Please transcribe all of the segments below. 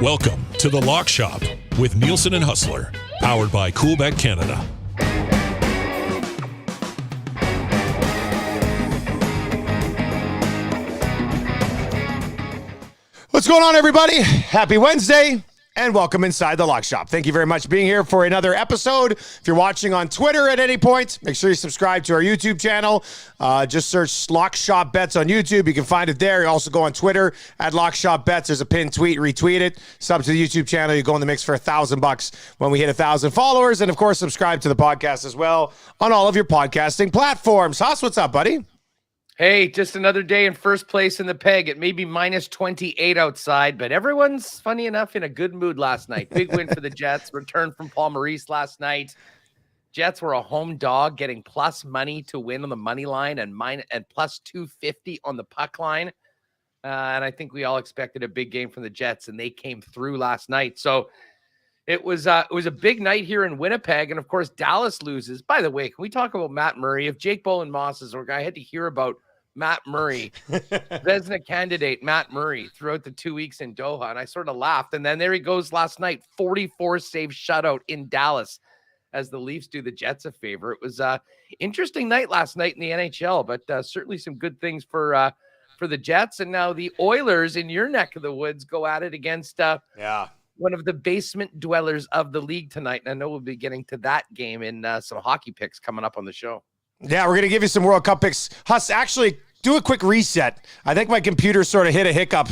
Welcome to The Lock Shop with Nielson and Hustler, powered by Coolbet Canada. What's going on, everybody? Happy Wednesday, and welcome inside the Lock Shop. Thank you very much for being here for another episode. If you're watching on Twitter at any point, make sure you subscribe to our YouTube channel. Just search Lock Shop Bets on YouTube. You can find it there. You also go on Twitter at Lock Shop Bets. There's a pinned tweet. Retweet it. Sub to the YouTube channel. You go in the mix for $1,000 when we hit 1,000 followers. And, of course, subscribe to the podcast as well on all of your podcasting platforms. Hus, what's up, buddy? Hey, just another day in first place in the peg. It may be minus 28 outside, but everyone's, funny enough, in a good mood last night. Big win for the Jets. Return from Paul Maurice last night. Jets were a home dog, getting plus money to win on the money line and plus 250 on the puck line. And I think we all expected a big game from the Jets, and they came through last night. So it was a big night here in Winnipeg, and of course Dallas loses. By the way, can we talk about Matt Murray? If Jake Bowen-Moss is our guy, I had to hear about Matt Murray, Vezina candidate Matt Murray, throughout the 2 weeks in Doha, and I sort of laughed. And then there he goes last night, 44 save shutout in Dallas as the Leafs do the Jets a favor. It was an interesting night last night in the NHL, but certainly some good things for the Jets. And now the Oilers in your neck of the woods go at it against one of the basement dwellers of the league tonight. And I know we'll be getting to that game in some hockey picks coming up on the show. Yeah, we're going to give you some World Cup picks. Hus, actually, do a quick reset. I think my computer sort of hit a hiccup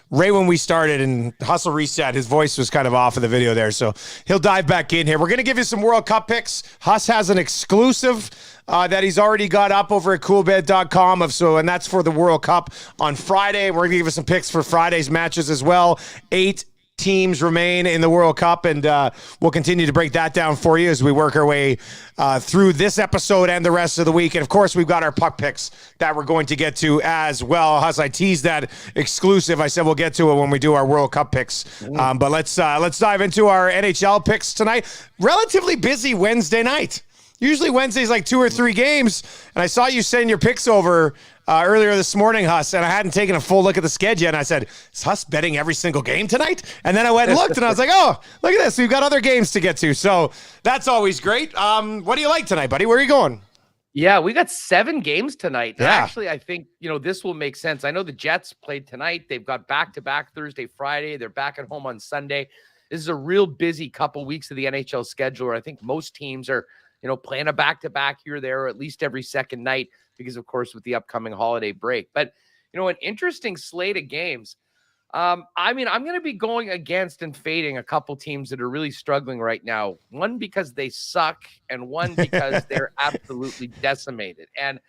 right when we started, and Hustle reset. His voice was kind of off of the video there, so he'll dive back in here. We're going to give you some World Cup picks. Hus has an exclusive that he's already got up over at coolbet.com, and that's for the World Cup on Friday. We're going to give you some picks for Friday's matches as well. 8 teams remain in the World Cup, and we'll continue to break that down for you as we work our way through this episode and the rest of the week. And of course, we've got our puck picks that we're going to get to as well. As I teased that exclusive, I said we'll get to it when we do our World Cup picks. But let's dive into our NHL picks tonight. Relatively busy Wednesday night. Usually Wednesday's like 2 or 3 games, and I saw you send your picks over earlier this morning, Hus, and I hadn't taken a full look at the schedule yet, and I said, is Hus betting every single game tonight? And then I went and looked, and I was like, oh, look at this. We've got other games to get to, so that's always great. What do you like tonight, buddy? Where are you going? Yeah, we got 7 games tonight. Yeah. Actually, I think, this will make sense. I know the Jets played tonight. They've got back-to-back Thursday, Friday. They're back at home on Sunday. This is a real busy couple weeks of the NHL schedule, where I think most teams are playing a back-to-back here or there, or at least every second night, because, of course, with the upcoming holiday break. But, an interesting slate of games. I'm going to be going against and fading a couple teams that are really struggling right now. One because they suck, and one because they're absolutely decimated. And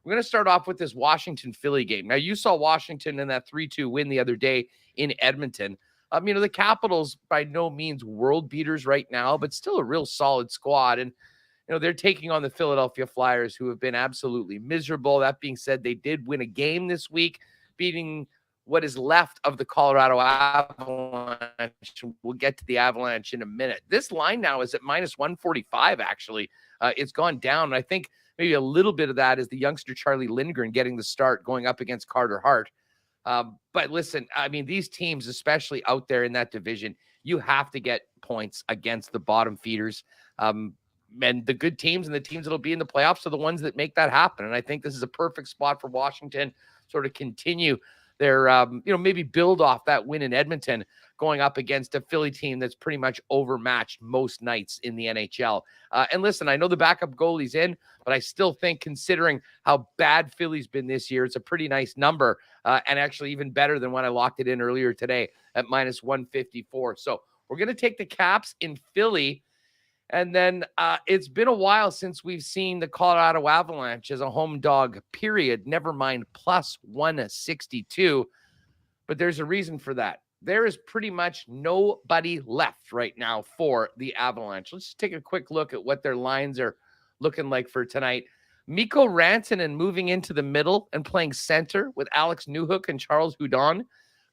we're going to start off with this Washington-Philly game. Now, you saw Washington in that 3-2 win the other day in Edmonton. The Capitals, by no means world beaters right now, but still a real solid squad. And they're taking on the Philadelphia Flyers, who have been absolutely miserable. That being said, they did win a game this week, beating what is left of the Colorado Avalanche. We'll get to the Avalanche in a minute. This line now is at minus 145, actually. It's gone down. And I think maybe a little bit of that is the youngster Charlie Lindgren getting the start going up against Carter Hart. But listen, these teams, especially out there in that division, you have to get points against the bottom feeders. And the good teams and the teams that'll be in the playoffs are the ones that make that happen. And I think this is a perfect spot for Washington sort of continue their, maybe build off that win in Edmonton, going up against a Philly team that's pretty much overmatched most nights in the NHL. And listen, I know the backup goalie's in, but I still think, considering how bad Philly's been this year, it's a pretty nice number, and actually even better than when I locked it in earlier today at minus 154. So we're going to take the Caps in Philly. And then it's been a while since we've seen the Colorado Avalanche as a home dog, period. Never mind plus 162. But there's a reason for that. There is pretty much nobody left right now for the Avalanche. Let's just take a quick look at what their lines are looking like for tonight. Mikko Rantanen moving into the middle and playing center with Alex Newhook and Charles Hudon.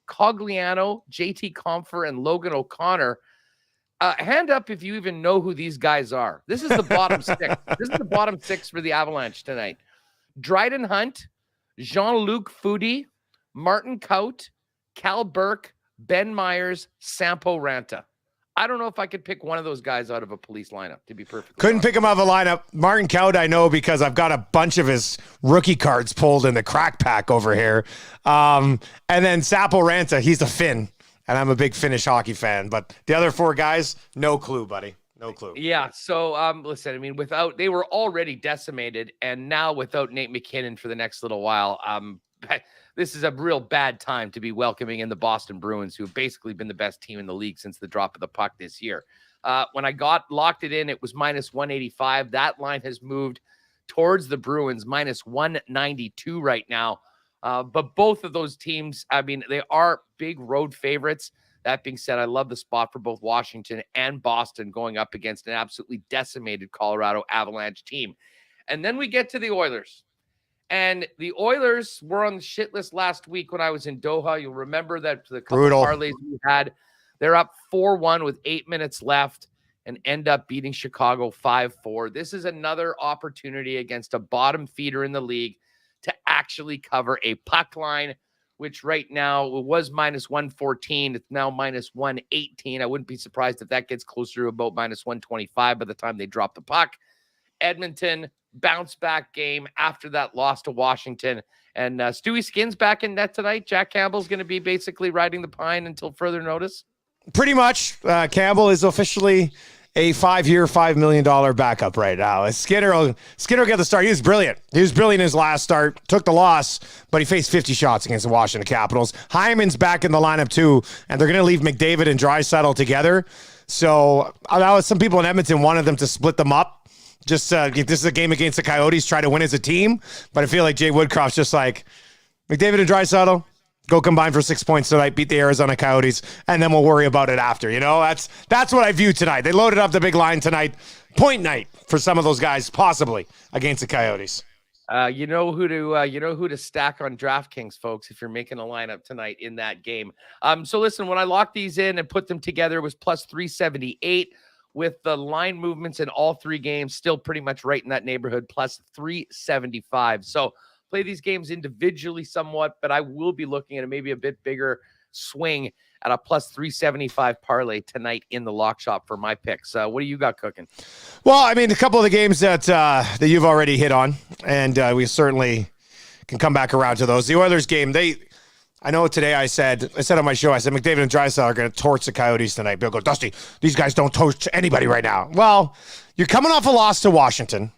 Cogliano, JT Compher, and Logan O'Connor. Hand up if you even know who these guys are. This is the bottom 6. This is the bottom 6 for the Avalanche tonight. Dryden Hunt, Jean-Luc Foudy, Martin Kaut, Cal Burke, Ben Myers, Sampo Ranta. I don't know if I could pick one of those guys out of a Police lineup, to be perfectly Couldn't honest. pick him out of a lineup. Martin Kaut, I know because I've got a bunch of his rookie cards pulled in the crack pack over here. And then Sampo Ranta, he's a Finn, and I'm a big Finnish hockey fan. But the other four guys, no clue, buddy. No clue. Yeah. So, listen, I mean, they were already decimated, and now without Nate McKinnon for the next little while, this is a real bad time to be welcoming in the Boston Bruins, who have basically been the best team in the league since the drop of the puck this year. When I locked it in, it was minus 185. That line has moved towards the Bruins, minus 192 right now. But both of those teams, I mean, they are big road favorites. That being said, I love the spot for both Washington and Boston going up against an absolutely decimated Colorado Avalanche team. And then we get to the Oilers. And the Oilers were on the shit list last week when I was in Doha. You'll remember that the couple parlays we had, they're up 4-1 with 8 minutes left and end up beating Chicago 5-4. This is another opportunity against a bottom feeder in the league to actually cover a puck line, which right now it was minus 114. It's now minus 118. I wouldn't be surprised if that gets closer to about minus 125 by the time they drop the puck. Edmonton, bounce back game after that loss to Washington. And Stewie Skin's back in net tonight. Jack Campbell's going to be basically riding the pine until further notice. Pretty much. Campbell is officially a 5-year, $5 million backup right now. Skinner got the start. He was brilliant. He was brilliant in his last start. Took the loss, but he faced 50 shots against the Washington Capitals. Hyman's back in the lineup too, and they're going to leave McDavid and Draisaitl together. So some people in Edmonton wanted them to split them up. Just if this is a game against the Coyotes, try to win as a team. But I feel like Jay Woodcroft's just like, McDavid and Draisaitl, go combine for 6 points tonight, beat the Arizona Coyotes, and then we'll worry about it after. You know, that's what I view tonight. They loaded up the big line tonight. Point night for some of those guys, possibly against the Coyotes. You know who to stack on DraftKings, folks, if you're making a lineup tonight in that game. So listen, when I locked these in and put them together, it was plus 378. With the line movements in all three games, still pretty much right in that neighborhood, plus 375. So play these games individually somewhat, but I will be looking at maybe a bit bigger swing at a plus 375 parlay tonight in the lock shop for my picks. What do you got cooking? Well, I mean, a couple of the games that you've already hit on, and we certainly can come back around to those. The Oilers game, I know today I said on my show, I said McDavid and Draisaitl are going to torch the Coyotes tonight. Bill goes, Dusty, these guys don't torch anybody right now. Well, you're coming off a loss to Washington.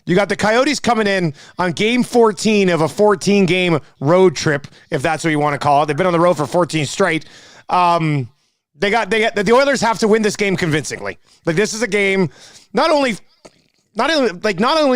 You got the Coyotes coming in on game 14 of a 14-game road trip, if that's what you want to call it. They've been on the road for 14 straight. The Oilers have to win this game convincingly. Like, this is a game not only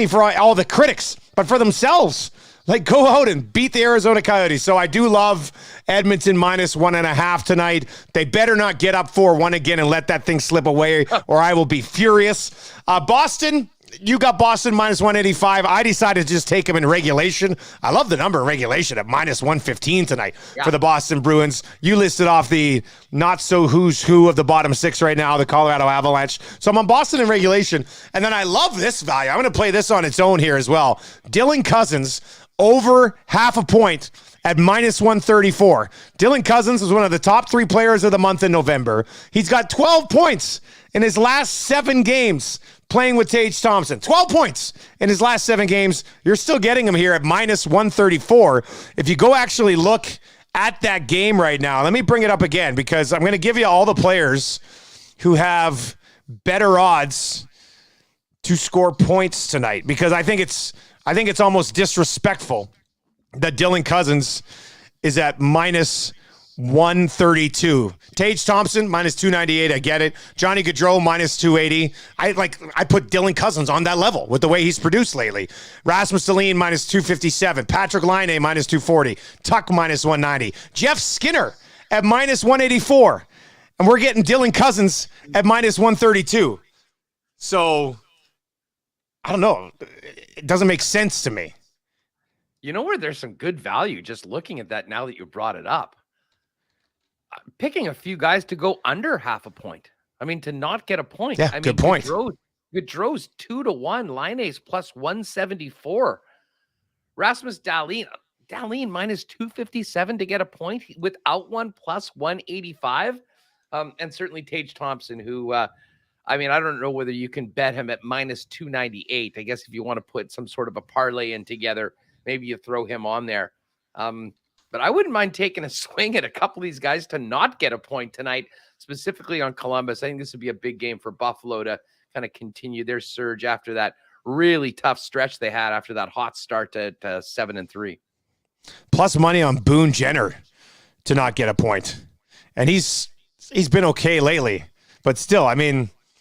for all the critics, but for themselves. Like, go out and beat the Arizona Coyotes. So I do love Edmonton minus 1.5 tonight. They better not get up 4-1 again and let that thing slip away, or I will be furious. Boston, you got Boston minus 185. I decided to just take them in regulation. I love the number in regulation at minus 115 tonight for the Boston Bruins. You listed off the not so who's who of the bottom six right now, the Colorado Avalanche. So I'm on Boston in regulation. And then I love this value. I'm going to play this on its own here as well. Dylan Cousins over half a point at minus 134. Dylan Cousins was one of the top 3 players of the month in November. He's got 12 points in his last 7 games playing with Tage Thompson. 12 points in his last 7 games. You're still getting him here at minus 134. If you go actually look at that game right now, let me bring it up again because I'm going to give you all the players who have better odds to score points tonight because I think it's almost disrespectful that Dylan Cousins is at minus 132. Tage Thompson, minus 298. I get it. Johnny Gaudreau, minus 280. I put Dylan Cousins on that level with the way he's produced lately. Rasmus Dahlin, minus 257. Patrick Laine, minus 240. Tuck, minus 190. Jeff Skinner at minus 184. And we're getting Dylan Cousins at minus 132. So, I don't know. It doesn't make sense to me. You know where there's some good value just looking at that now that you brought it up? Picking a few guys to go under half a point. I mean, to not get a point. Yeah, good point. Gaudreau's 2-1. Laine's plus 174. Rasmus Dahlin Dahlin minus 257 to get a point without one plus 185. And certainly Tage Thompson, who, I don't know whether you can bet him at minus 298. I guess if you want to put some sort of a parlay in together, maybe you throw him on there. But I wouldn't mind taking a swing at a couple of these guys to not get a point tonight, specifically on Columbus. I think this would be a big game for Buffalo to kind of continue their surge after that really tough stretch they had after that hot start to 7-3. Plus money on Boone Jenner to not get a point. And he's been okay lately. But still,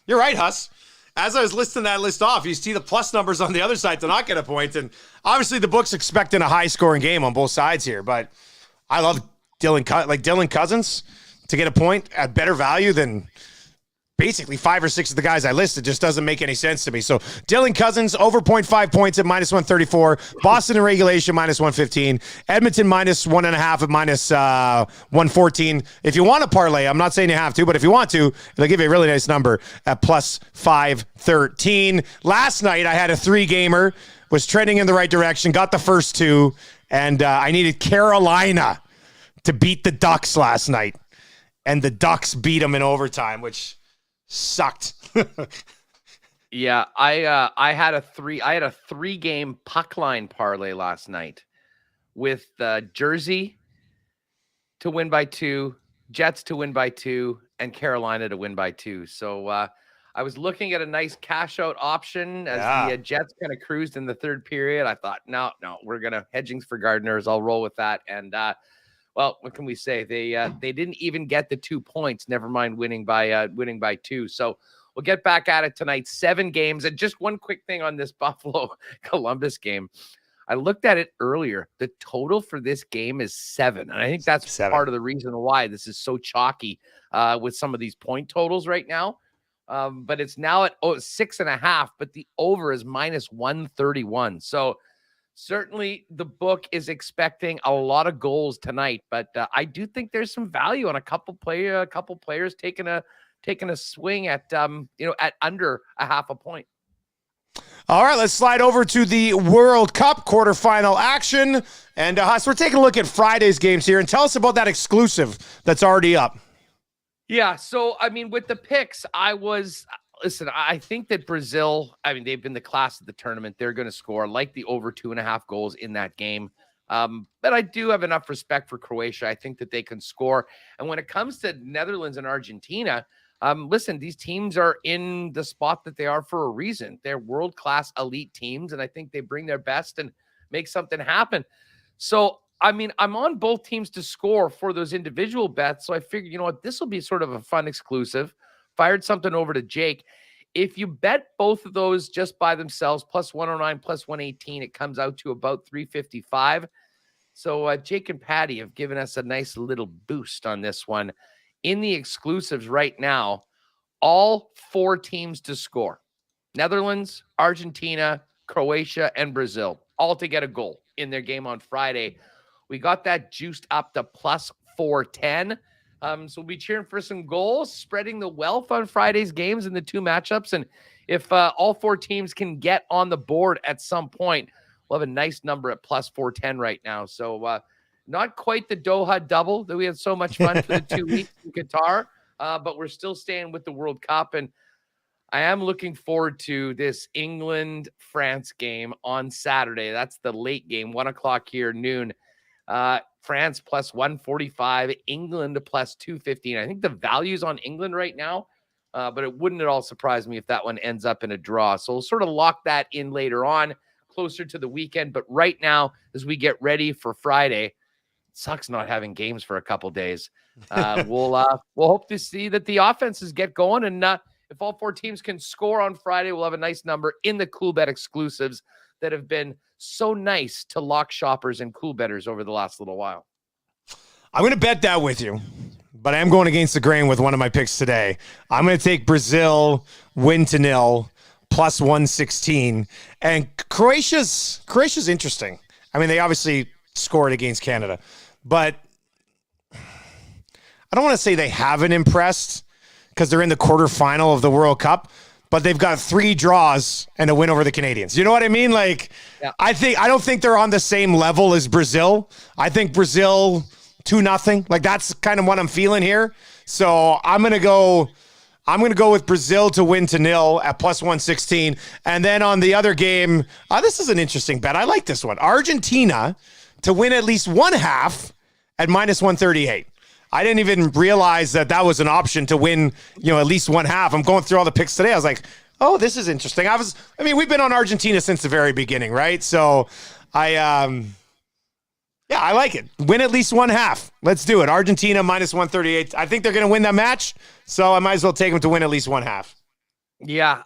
you're right, Hus. As I was listing that list off, you see the plus numbers on the other side to not get a point. And obviously the book's expecting a high-scoring game on both sides here. But I love Dylan Cousins to get a point at better value than basically 5 or 6 of the guys I listed. Just doesn't make any sense to me. So Dylan Cousins over 0.5 points at minus 134. Boston in regulation minus 115. Edmonton minus 1.5 at minus 114. If you want to parlay, I'm not saying you have to, but if you want to, they'll give you a really nice number at plus 513. Last night I had a 3-gamer, was trending in the right direction, got the first 2, and I needed Carolina to beat the Ducks last night. And the Ducks beat them in overtime, which sucked. Yeah, I had a 3-game puck line parlay last night with Jersey to win by 2, Jets to win by 2, and Carolina to win by 2. So I was looking at a nice cash out option as the Jets kind of cruised in the third period. I thought, no, we're gonna hedgings for gardeners. I'll roll with that. And well, what can we say? They didn't even get the 2 points. Never mind winning by 2. So we'll get back at it tonight. 7 games. And just one quick thing on this Buffalo Columbus game. I looked at it earlier. The total for this game is 7. And I think that's 7. part of the reason why this is so chalky with some of these point totals right now. But it's now at 6.5, but the over is minus 131. So certainly the book is expecting a lot of goals tonight, but I do think there's some value on a couple players taking a swing at at under a half a point. All right, let's slide over to the World Cup quarterfinal action. And Hus, we're taking a look at Friday's games here, and tell us about that exclusive that's already up. Yeah, so with the picks, I think that Brazil, they've been the class of the tournament. They're going to score like the over 2.5 goals in that game. But I do have enough respect for Croatia. I think that they can score. And when it comes to Netherlands and Argentina, listen, these teams are in the spot that they are for a reason. They're world-class elite teams, and I think they bring their best and make something happen. So, I'm on both teams to score for those individual bets. So I figured, this will be sort of a fun exclusive. Fired something over to Jake. If you bet both of those just by themselves, plus 109, plus 118, it comes out to about 355. So Jake and Patty have given us a nice little boost on this one. In the exclusives right now, all 4 teams to score. Netherlands, Argentina, Croatia, and Brazil, all to get a goal in their game on Friday. We got that juiced up to plus 410. So we'll be cheering for some goals, spreading the wealth on Friday's games in the 2 matchups. And if all 4 teams can get on the board at some point, we'll have a nice number at plus 410 right now. So not quite the Doha double that we had so much fun for the 2 weeks in Qatar, but we're still staying with the World Cup. And I am looking forward to this England-France game on Saturday. That's the late game, 1 o'clock here, noon. France plus 145, England plus 215. I think the value's on England right now, but it wouldn't at all surprise me if that one ends up in a draw. So we'll sort of lock that in later on, closer to the weekend. But right now, as we get ready for Friday, it sucks not having games for a couple days. We'll hope to see that the offenses get going. And if all 4 teams can score on Friday, we'll have a nice number in the Cool Bet exclusives that have been so nice to lock shoppers and cool bettors over the last little while. I'm going to bet that with you, but I am going against the grain with one of my picks today. I'm going to take Brazil win to nil plus 116. And Croatia's interesting. They obviously scored against Canada, but I don't want to say they haven't impressed because they're in the quarterfinal of the World Cup. but they've got 3 draws and a win over the Canadians. You know what I mean? Like, Yeah. I don't think they're on the same level as Brazil. I think Brazil 2-0. Like, that's kind of what I'm feeling here. So I'm gonna go with Brazil to win to 0 at plus 116. And then on the other game, this is an interesting bet. I like this one. Argentina to win at least 1/2 at minus 138. I didn't even realize that was an option to win, at least 1/2. I'm going through all the picks today. I was like, oh, this is interesting. We've been on Argentina since the very beginning, right? So I like it. Win at least 1/2. Let's do it. Argentina minus 138. I think they're going to win that match, so I might as well take them to win at least 1/2. Yeah,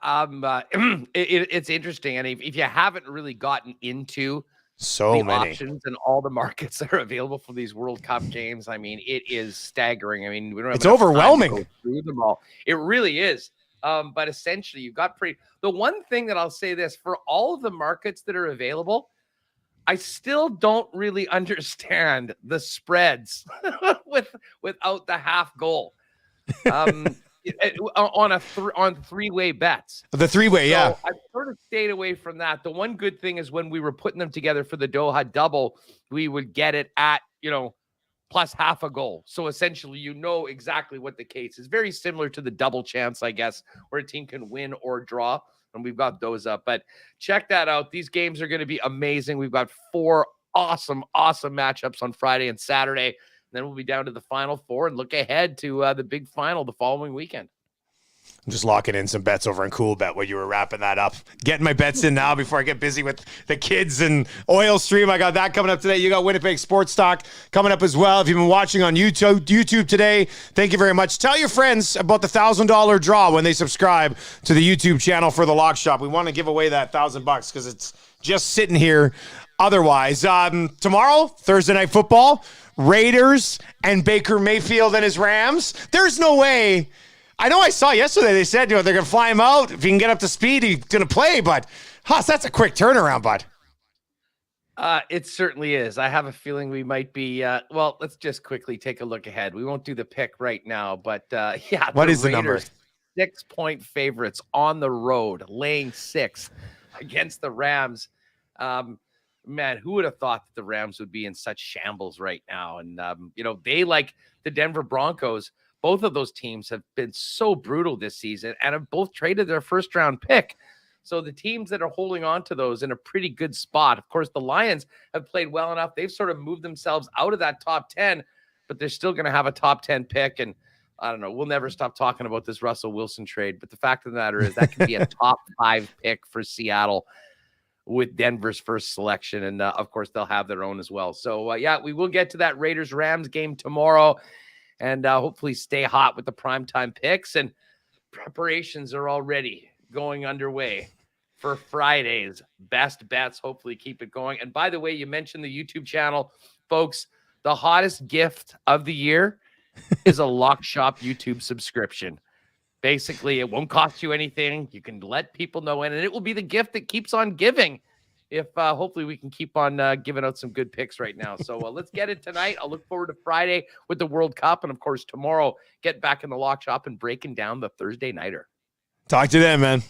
it's interesting. And if you haven't really gotten into so many options and all the markets that are available for these World Cup games, it is staggering. We don't have it's overwhelming. Time to go through them all. It really is. But essentially, you've got the one thing that I'll say this for all of the markets that are available, I still don't really understand the spreads without the half goal. On 3-way bets. The 3-way, yeah. So I've sort of stayed away from that. The one good thing is when we were putting them together for the Doha double, we would get it at, plus half a goal. So essentially, exactly what the case is. Very similar to the double chance, I guess, where a team can win or draw. And we've got those up. But check that out. These games are going to be amazing. We've got 4 awesome matchups on Friday and Saturday. Then we'll be down to the Final Four and look ahead to the big final the following weekend. I'm just locking in some bets over in Cool Bet while you were wrapping that up. Getting my bets in now before I get busy with the kids and Oil Stream. I got that coming up today. You got Winnipeg Sports Talk coming up as well. If you've been watching on YouTube today, thank you very much. Tell your friends about the $1,000 draw when they subscribe to the YouTube channel for the Lock Shop. We want to give away that $1,000 because it's just sitting here otherwise. Tomorrow, Thursday Night Football, Raiders and Baker Mayfield and his Rams. There's no way. I know I saw yesterday they said, they're going to fly him out. If he can get up to speed, he's going to play. But, Hus, that's a quick turnaround, bud. It certainly is. I have a feeling we might be, let's just quickly take a look ahead. We won't do the pick right now, but what is the number? 6-point favorites on the road, laying 6 against the Rams. Man, who would have thought that the Rams would be in such shambles right now? And, they, like the Denver Broncos, both of those teams have been so brutal this season and have both traded their first-round pick. So the teams that are holding on to those in a pretty good spot. Of course, the Lions have played well enough. They've sort of moved themselves out of that top 10, but they're still going to have a top 10 pick. And I don't know, we'll never stop talking about this Russell Wilson trade. But the fact of the matter is that could be a top 5 pick for Seattle with Denver's first selection. And of course, they'll have their own as well. So we will get to that Raiders-Rams game tomorrow and hopefully stay hot with the primetime picks. And preparations are already going underway for Friday's best bets. Hopefully keep it going. And by the way, you mentioned the YouTube channel, folks. The hottest gift of the year is a Lock Shop YouTube subscription. Basically, it won't cost you anything. You can let people know, and it will be the gift that keeps on giving. If hopefully we can keep on giving out some good picks right now. So let's get it tonight. I'll look forward to Friday with the World Cup, and of course tomorrow, get back in the Lock Shop and breaking down the Thursday nighter. Talk to them, man.